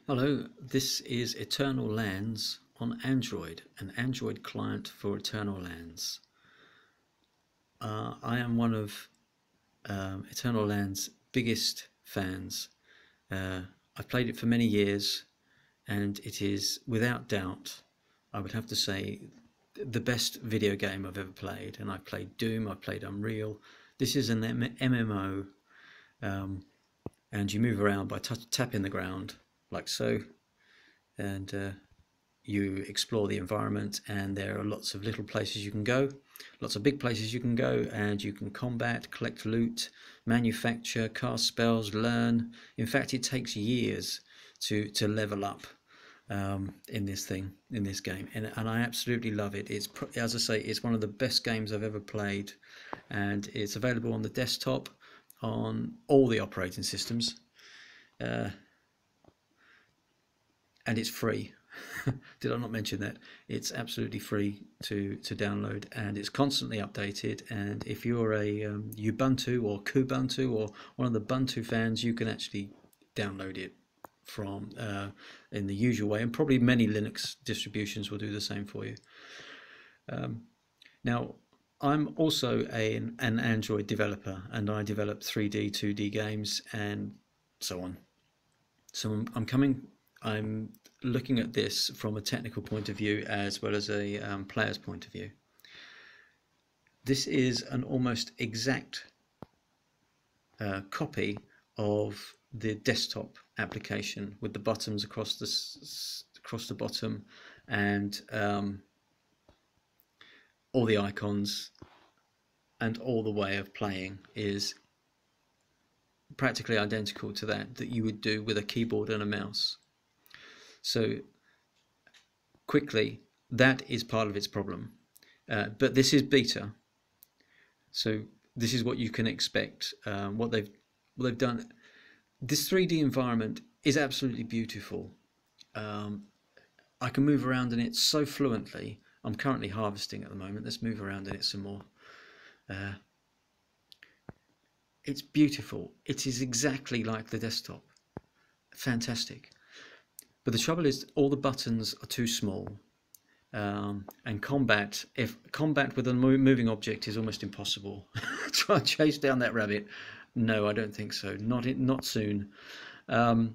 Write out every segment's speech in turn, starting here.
Hello, this is Eternal Lands on Android, an Android client for Eternal Lands. I am one of Eternal Lands' biggest fans. I've played it for many years, and it is without doubt, I would have to say, the best video game I've ever played. And I've played Doom, I've played Unreal. This is an MMO, and you move around by tapping the ground like so, and you explore the environment, and there are lots of little places you can go, lots of big places you can go, and you can combat, collect loot, manufacture, cast spells, learn. In fact, it takes years to level up in this game, and I absolutely love it. It's, as I say, it's one of the best games I've ever played, and it's available on the desktop on all the operating systems, and it's free. Did I not mention that? It's absolutely free to download, and it's constantly updated. And if you're a Ubuntu or Kubuntu or one of the Ubuntu fans, you can actually download it from in the usual way, and probably many Linux distributions will do the same for you. Now, I'm also an Android developer, and I develop 3D, 2D games, and so on. So I'm looking at this from a technical point of view as well as a player's point of view. This is an almost exact copy of the desktop application, with the buttons across the bottom, and all the icons, and all the way of playing is practically identical to that you would do with a keyboard and a mouse. So quickly, that is part of its problem. But this is beta, so this is what you can expect. What they've done. This 3D environment is absolutely beautiful. I can move around in it so fluently. I'm currently harvesting at the moment. Let's move around in it some more. It's beautiful. It is exactly like the desktop. Fantastic. But the trouble is, all the buttons are too small, and combat with a moving object is almost impossible. Try and chase down that rabbit. No, I don't think so. Not soon. So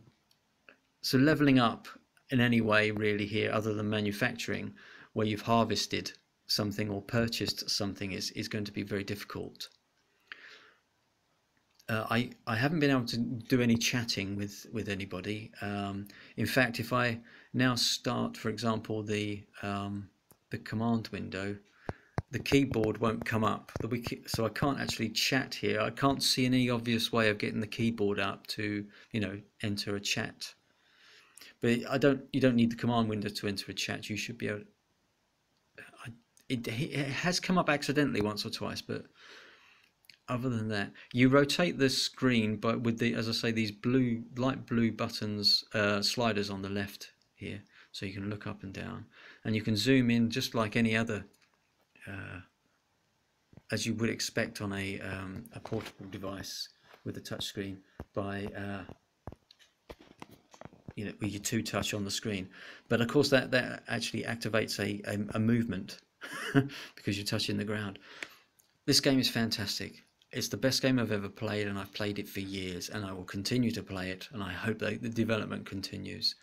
leveling up in any way really here, other than manufacturing, where you've harvested something or purchased something, is going to be very difficult. I haven't been able to do any chatting with anybody. In fact, if I now start, for example, the command window, the keyboard won't come up. So I can't actually chat here. I can't see any obvious way of getting the keyboard up to, enter a chat. But you don't need the command window to enter a chat. You should be able. It has come up accidentally once or twice, but other than that, you rotate the screen with as I say, these light blue buttons, sliders on the left here, so you can look up and down, and you can zoom in just like any other, as you would expect on a portable device with a touch screen, by with your two-touch on the screen. But of course, that actually activates a movement because you're touching the ground. This game is fantastic. It's the best game I've ever played, and I've played it for years, and I will continue to play it, and I hope that the development continues.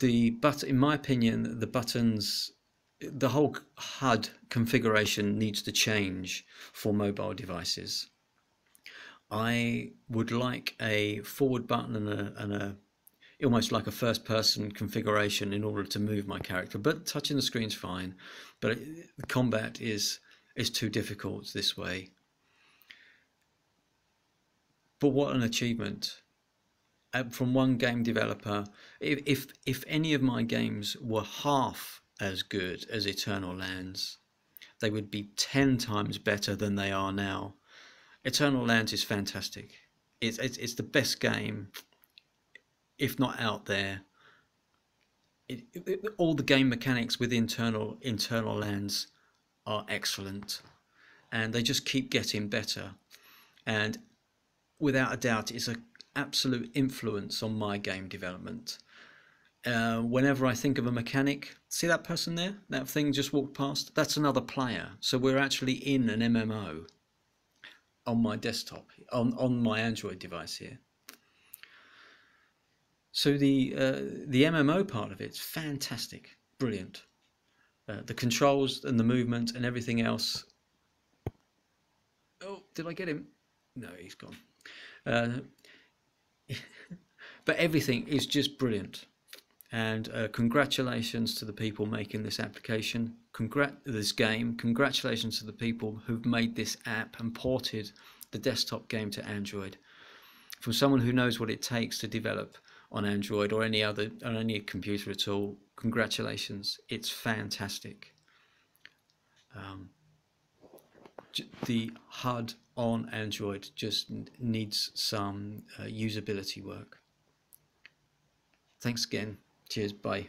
In my opinion, the buttons, the whole HUD configuration needs to change for mobile devices. I would like a forward button and almost like a first-person configuration in order to move my character. But touching the screen's fine. But the combat is too difficult this way. But what an achievement from one game developer. If any of my games were half as good as Eternal Lands, they would be 10 times better than they are now. Eternal Lands is fantastic. It's the best game, if not out there. All the game mechanics with Eternal Lands are excellent, and they just keep getting better. And without a doubt, it's absolute influence on my game development. Whenever I think of a mechanic, see that person there? That thing just walked past? That's another player. So we're actually in an MMO on my desktop, on my Android device here. So the MMO part of it's fantastic, brilliant. The controls and the movement and everything else. Oh, did I get him? No, he's gone. But everything is just brilliant. And congratulations to the people making this application, this game. Congratulations to the people who've made this app and ported the desktop game to Android. From someone who knows what it takes to develop on Android or any computer at all, congratulations. It's fantastic. The HUD on Android just needs some usability work. Thanks again. Cheers. Bye.